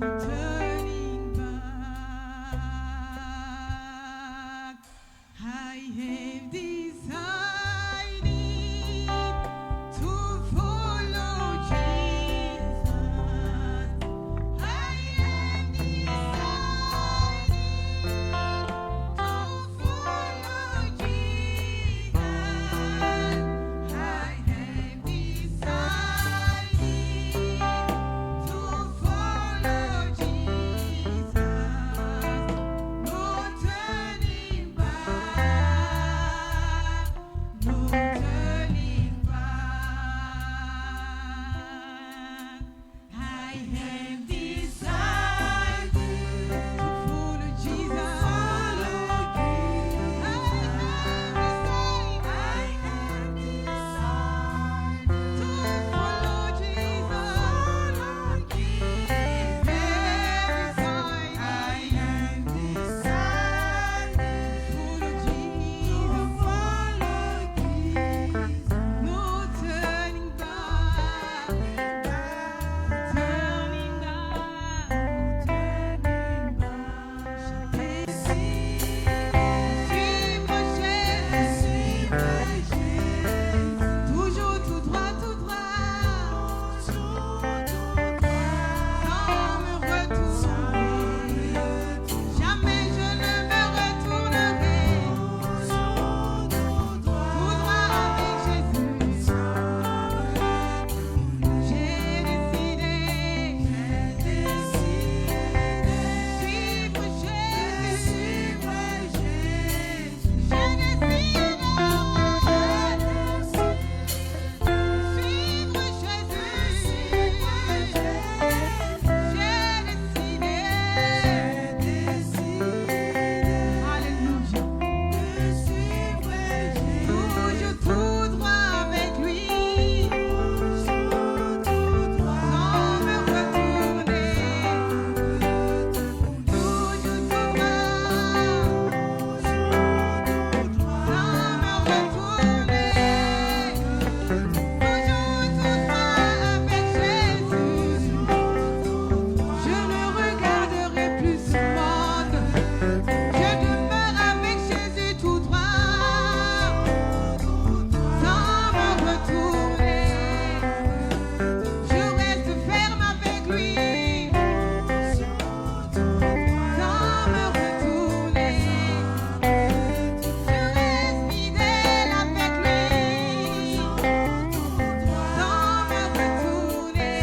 turning back. I have decided to follow Jesus. I have decided to follow Jesus. I have decided to follow Jesus. No turning back, no turning back. I have decided to follow Jesus. Toujours tout droit, sans me retourner. Jamais je ne me retournerai. Tout droit avec Jésus. J'ai décidé suivre Jésus. J'ai décidé suivre Jésus. Alléluia. Toujours tout droit avec lui. Sans me retourner. Toujours tout droit. Sans me retourner. Toujours tout droit avec Jésus. Je ne regarderai plus ce monde. Je demeure avec Jésus tout droit. Sans me retourner. Je reste ferme avec lui. Sans me retourner. Je reste fidèle avec lui. Sans me retourner.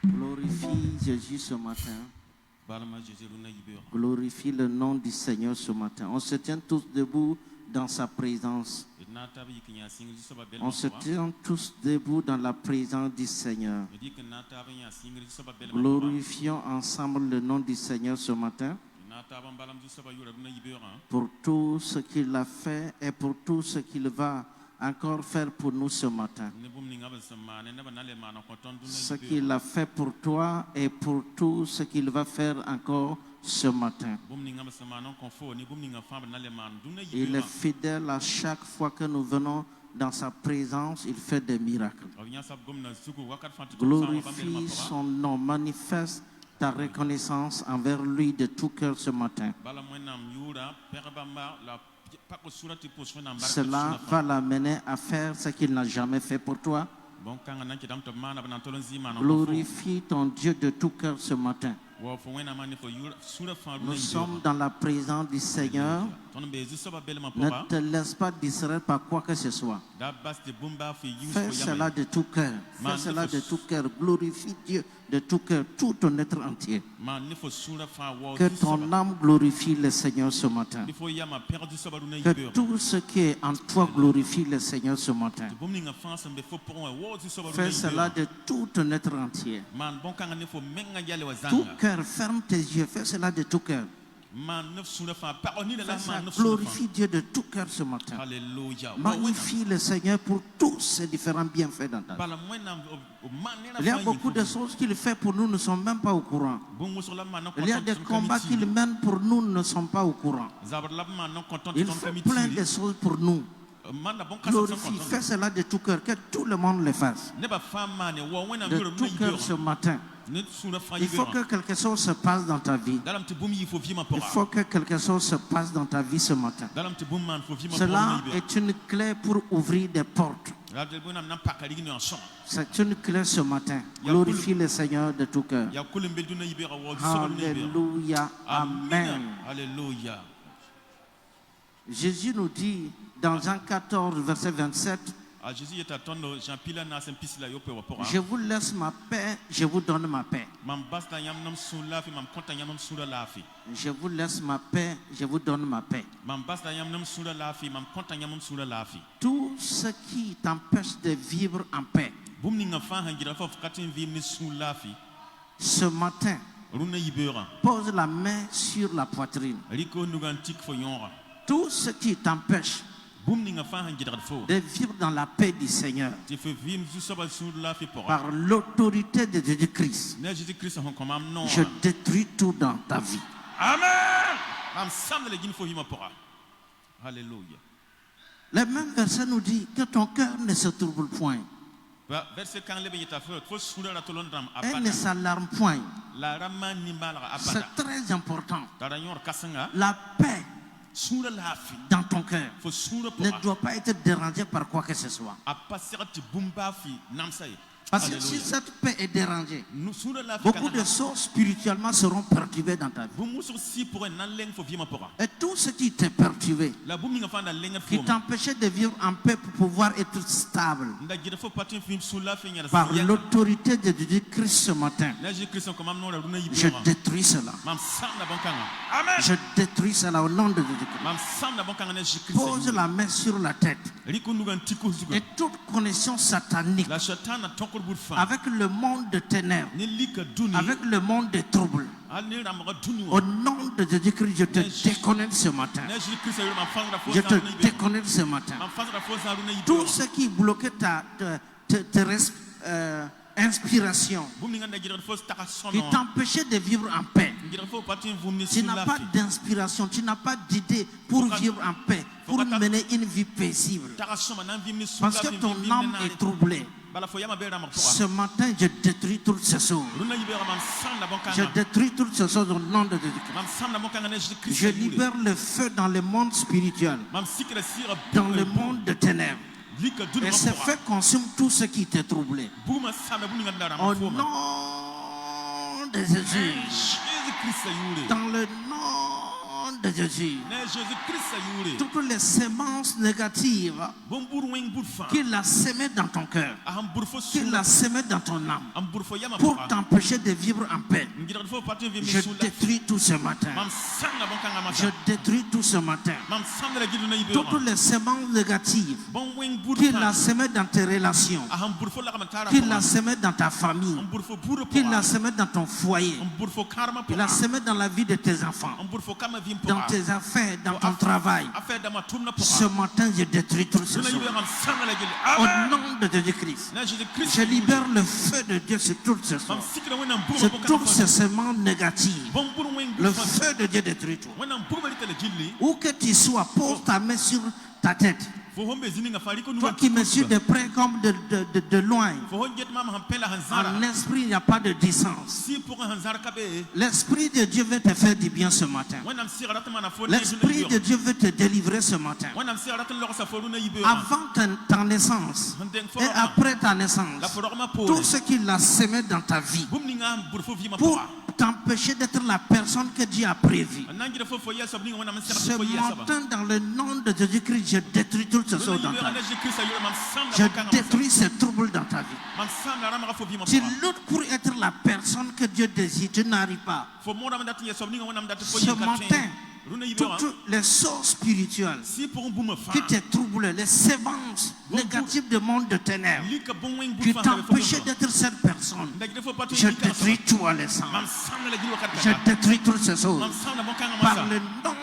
Glorifie Jésus ce matin. Glorifie le nom du Seigneur ce matin. On se tient tous debout dans sa présence. On se tient tous debout dans la présence du Seigneur. Glorifions ensemble le nom du Seigneur ce matin pour tout ce qu'il a fait et pour tout ce qu'il va encore faire pour nous ce matin. Ce qu'il a fait pour toi et pour tout ce qu'il va faire encore ce matin. Il est fidèle à chaque fois que nous venons dans sa présence, il fait des miracles. Glorifie son nom, manifeste ta reconnaissance envers lui de tout cœur ce matin. Cela va l'amener à faire ce qu'il n'a jamais fait pour toi. Glorifie ton Dieu de tout cœur ce matin. Nous sommes dans la présence du Seigneur. Ne te laisse pas distraire par quoi que ce soit. Fais cela de tout cœur. Fais cela de tout cœur. Glorifie Dieu de tout cœur, tout ton être entier. Que ton âme glorifie le Seigneur ce matin. Que tout ce qui est en toi glorifie le Seigneur ce matin. Fais cela de tout ton être entier. Tout cœur, ferme tes yeux. Fais cela de tout cœur. Glorifie Dieu de tout cœur ce matin. Magnifie le Seigneur pour tous ses différents bienfaits dans ta vie. Il y a beaucoup de choses qu'il fait pour nous, nous ne sommes même pas au courant. Il y a des combats qu'il mène pour nous, nous ne sommes pas au courant. Il fait plein de choses pour nous. Glorifie, fais cela de tout cœur, que tout le monde le fasse. De tout cœur ce matin. Il faut que quelque chose se passe dans ta vie. Il faut que quelque chose se passe dans ta vie ce matin. Cela est une clé pour ouvrir des portes. C'est une clé ce matin. Glorifie le Seigneur de tout cœur. Alléluia. Amen. Alléluia. Jésus nous dit dans Jean 14, verset 27, je vous laisse ma paix, je vous donne ma paix. Je vous laisse ma paix, je vous donne ma paix. Tout ce qui t'empêche de vivre en paix, ce matin, pose la main sur la poitrine. Tout ce qui t'empêche de vivre dans la paix du Seigneur, par l'autorité de Jésus-Christ, je détruis tout dans ta vie. Amen. Alléluia. Le même verset nous dit que ton cœur ne se trouble point et ne s'alarme point. C'est très important. La paix dans ton cœur ne doit pas être dérangé par quoi que ce soit. Parce que si cette paix est dérangée, beaucoup de choses spirituellement seront perturbées dans ta vie. Et tout ce qui t'est perturbé, qui t'empêchait de vivre en paix pour pouvoir être stable, par l'autorité de Jésus-Christ ce matin, je détruis cela. Je détruis cela au nom de Jésus-Christ. Pose la main sur la tête. Et toute connexion satanique avec le monde de ténèbres, avec le monde des troubles, au nom de Jésus-Christ, je te déconnecte ce matin. Je te déconnecte ce matin. Tout ce qui bloquait ta inspiration, qui t'empêchait de vivre en paix. Tu n'as pas d'inspiration, tu n'as pas d'idée pour vivre en paix, pour mener une vie paisible. Parce que ton âme est troublée. Ce matin, je détruis toutes ces choses. Je détruis toutes ces choses au nom de Jésus-Christ. Je libère le feu dans le monde spirituel, dans le monde de ténèbres. Et ce feu consume tout ce qui t'est troublé. Au nom de Jésus. Dans le nom de Jésus. Toutes les semences négatives qu'il a semées dans ton cœur, qu'il a semées dans ton âme, pour t'empêcher de vivre en paix, je détruis tout ce matin. Je détruis tout ce matin. Toutes les semences négatives qu'il a semées dans tes relations, qu'il a semées dans ta famille, qu'il a semées dans ton foyer, qu'il a semées dans la vie de tes enfants, dans tes affaires, dans ton travail. Ce matin, je détruis tout ce choses. Au nom de Jésus-Christ, je libère le feu de Dieu sur toutes ces choses, sur toutes ces semences négatives. Le feu de Dieu détruit tout. Où que tu sois, pose ta main sur ta tête. Toi qui me suis de près comme de loin, en esprit il n'y a pas de distance. L'Esprit de Dieu veut te faire du bien ce matin. L'Esprit de Dieu veut te délivrer ce matin. Avant ta naissance et après ta naissance, tout ce qu'il a semé dans ta vie pour t'empêcher d'être la personne que Dieu a prévue, ce matin dans le nom de Jésus-Christ, je détruis toutes ces choses dans ta vie. Je détruis ces troubles dans ta vie. Tu luttes pour être la personne que Dieu désire, tu n'arrives pas. Ce matin, toutes les sources spirituelles qui te troublent, les sémences négatives du monde de ténèbres, qui t'empêchaient d'être cette personne, je détruis tout à l'instant. Je détruis toutes ces choses par le nom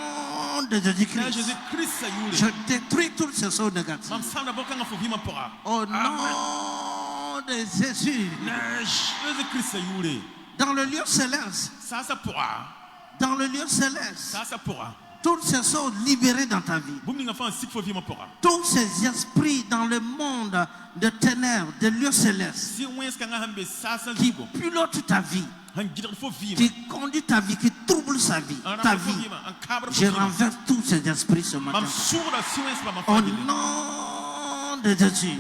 de Jésus-Christ. Je détruis toutes ces choses négatives au nom de Jésus. Dans le lieu céleste, dans le lieu céleste, Toutes ces choses libérées dans ta vie. Tous ces esprits dans le monde de ténèbres, de lieux célestes, qui pilotent ta vie, qui conduisent ta vie, qui troublent ta vie. Je renverse tous ces esprits ce matin. Au nom de Jésus.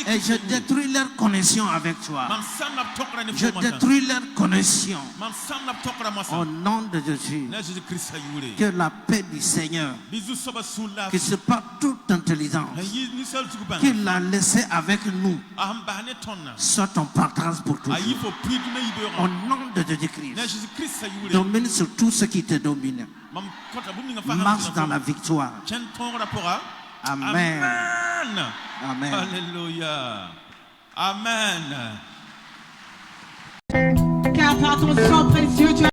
Et je détruis leur connexion avec toi. Je détruis leur connexion. Au nom de Jésus. Que la paix du Seigneur, qui surpasse toute intelligence, qu'il a laissé avec nous, soit ton partage pour toujours. Au nom de Jésus-Christ. Domine sur tout ce qui te domine. Marche dans la victoire. Amen. Amen. Alléluia. Amen. Car par ton sang précieux, tu as